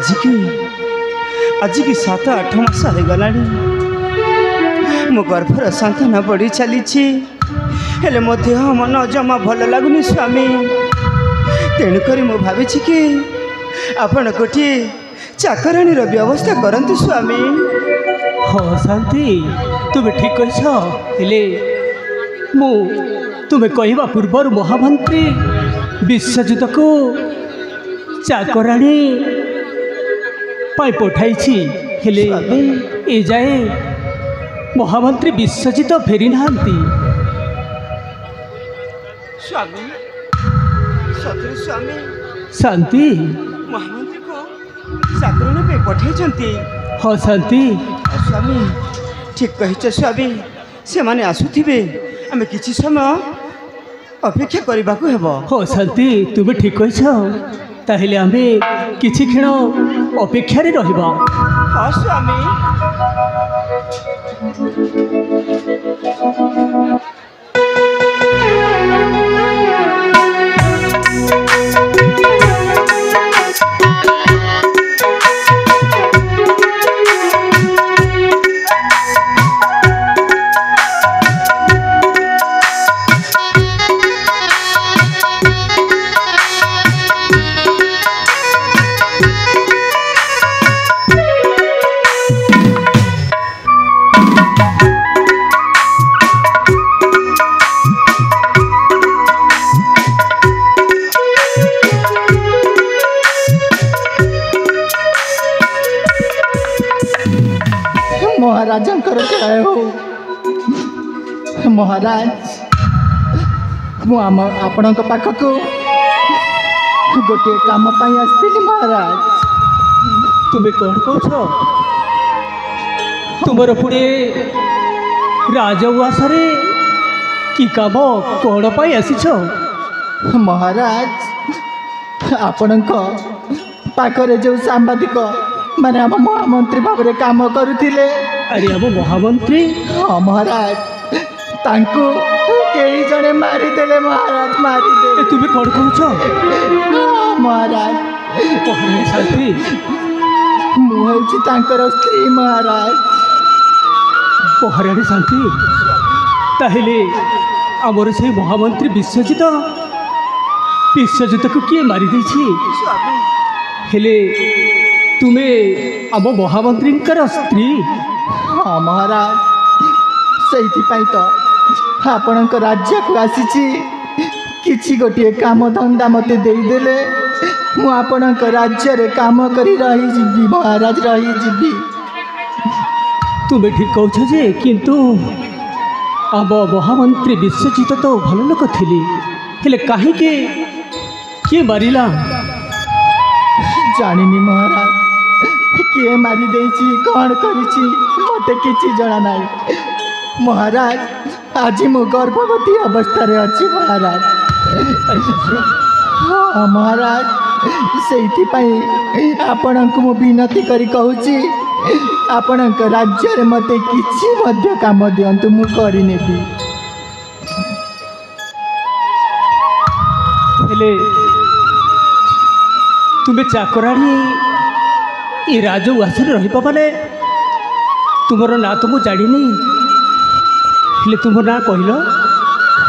आज की 7-8 मास हो गला मो गर्भर संतान बढ़ी चली हेले मो देह मन जमा भल लगुनि स्वामी तेणुक मु भावी कि आपण गोटे चाकराणी व्यवस्था करंतु स्वामी। हाँ शांति तुम्हें ठीक कहे मु तुम्हें कहवा पूर्वर महामंत्री विश्वजित को चाकराणी पाई पठाई हेले ए जाए महामंत्री विश्वजित फेरी नांती। स्वामी सतरे स्वामी शांति महामंत्री को चाकराणी पे पठाई। हाँ शांति स्वामी ठीक कही स्वामी से माने आसुथिबे आमे किछि समय अपेक्षा करबा को हेबो। हाँ शांति तुम्हें ठीक कह ताहले आमे किछि क्षण अपेक्षा रे रहिबा। हाँ स्वामी महाराज आपण पाखक गोटे काम आसती महाराज। तुम्हें कौन कह तुमर पुणे राजउआस कि काम कौन पाई आसीछ महाराज आपण पाखरे जो सांबादिक माने आम महामंत्री भाव में काम करुले। अरे हम महामंत्री? हाँ महाराज तांको कई जने मारिदेले महाराज मारिदे। तुम्हें कौन कह महाराज शांति मुझे तांकर स्त्री महाराज। पहराड़ी शांति ताहले आमर से महामंत्री विश्वजित को किए मारिदे हेले तुम्हें आम महामंत्री स्त्री? हाँ महाराज से तो आपण राज्य को आसी किसी गोटे काम धंदा मत देदेले मुझे राज्य रे काम करी रही जीवी महाराज रही जीवी। तुम्हें ठीक कह जे किंतु आम महामंत्री विश्वजित तो भल लोक थी हेले कहीं किए मारिला जानिनी महाराज किए मारी देछि कौन करिछि मते किछि जना नाही महाराज। आज मु गर्भवती अवस्था रे अछि महाराज। हाँ महाराज से आपण को मु विनती करी कहूछि आपण राज्य रे मते किछि मध्य काम दियंतु मु करि नेबी। हेले तुम्हें चाकराणी ये राजउआस रही तुमर ना तो मुझे जानी हेले तुम ना कहल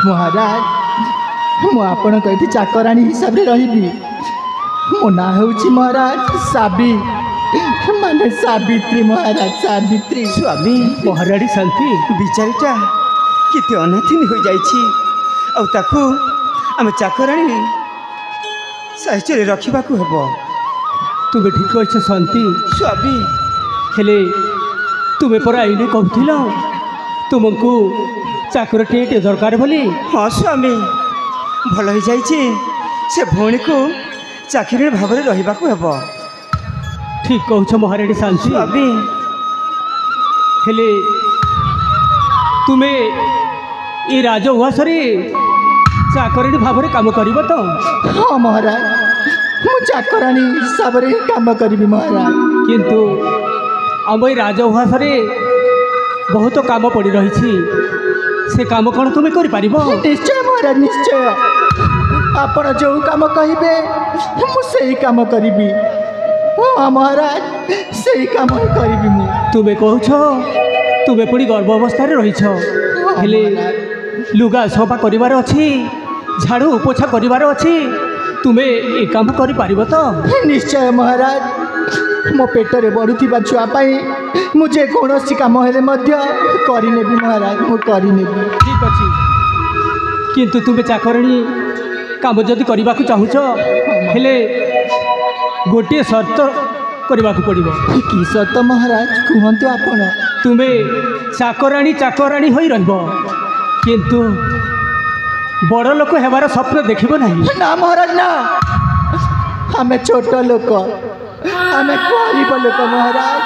महाराज मुझे कही चाकराणी हिसाब से रही मो ना हूँ महाराज साबी माने सावित्री महाराज सावित्री। स्वामी पहराड़ी शांति बिचारीटा किते अनाथिनी हो जाइछि आ ताकू आम चाकराणी साहित्य रखा हेब। तुम्हें ठीक कह शांति स्वामी हेले तुम्हें पर आईने कहूल तुमको चाकर टे दरकार बोली। हाँ स्वामी भल हो जाइए से भौणी को चाकरी भाव में रहा हेब। ठीक कह महाराणी शांति स्वामी हेले तुम्हें ये राजउआस चाकराणी भाव में काम कर तो? हाँ महाराज मु चाकराणी हिसाब से काम करी महाराज। किंतु आम ये राजउआस बहुत काम पड़ रही से काम कौन तुम्हें कर पार? निश्चय महाराज निश्चय आपण जो काम कहे मुझे काम करी हाँ महाराज सही काम करी मु तुमे कहूछ तुमे पुणी गर्भ अवस्था रही हेले लुगा सफा करिवार अछि झाड़ू पोछा करिवार अछि तुमे ए काम करि पारिबो तो निश्चय महाराज मो पेटरे बढ़ुथिबा छुआ पाई मुझे कौनसी काम हेले मध्य करिनेबी महाराज मु करिनेबी ठीक अछि किंतु तुमे चाकरणी काम जदि करबा को चाहुछ हेले गोटे शर्त करबा को पड़िबो की शर्त महाराज कहंतु आपण तुमे चाकराणी होई रहबो किंतु बड़ लोक हेबार स्वप्न देखिबो नहीं ना महाराज ना हमें छोट लोक हमें गरीब लोक महाराज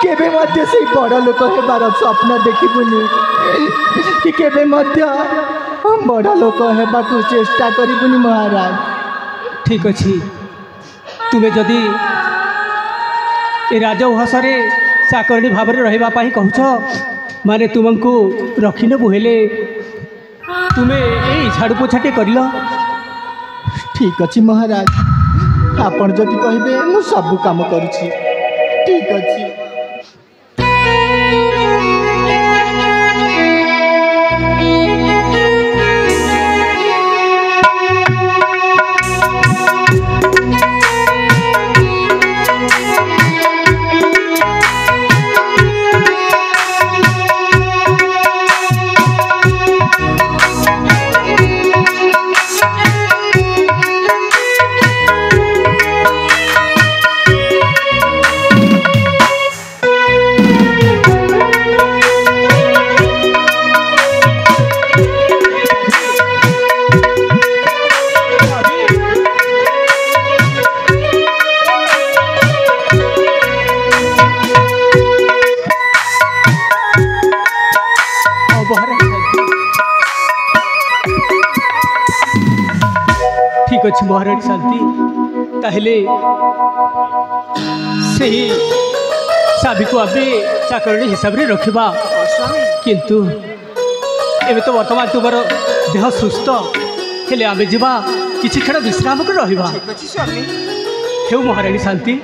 केबे मध्य से बड़ लोक हेबार स्वप्न देखिबुनी कि केबे मध्य हम बड़ लोक हेबा को चेष्टा करिबुनी महाराज ठीक अछि तुमे जदि ए राजउहसरे चाकरणी भाव में रहिबा पाई कहूछ माने तुमको रखिनेबु हेले तुमे ए झाड़ू पोछाटे करल ठीक अछि महाराज आपण जदि कहबे मु सब काम करूछि ठीक अछि ठीक अच्छे महारानी शांति ताहले सही साबी को आबे चाकरणी हिसाब रे रखिबा किंतु एबे तो वर्तमान तुमर देह सुस्थ हेले आबे जिबा किछि क्षण विश्राम कर रहिबा ठीक अछि स्वामी हे महारानी शांति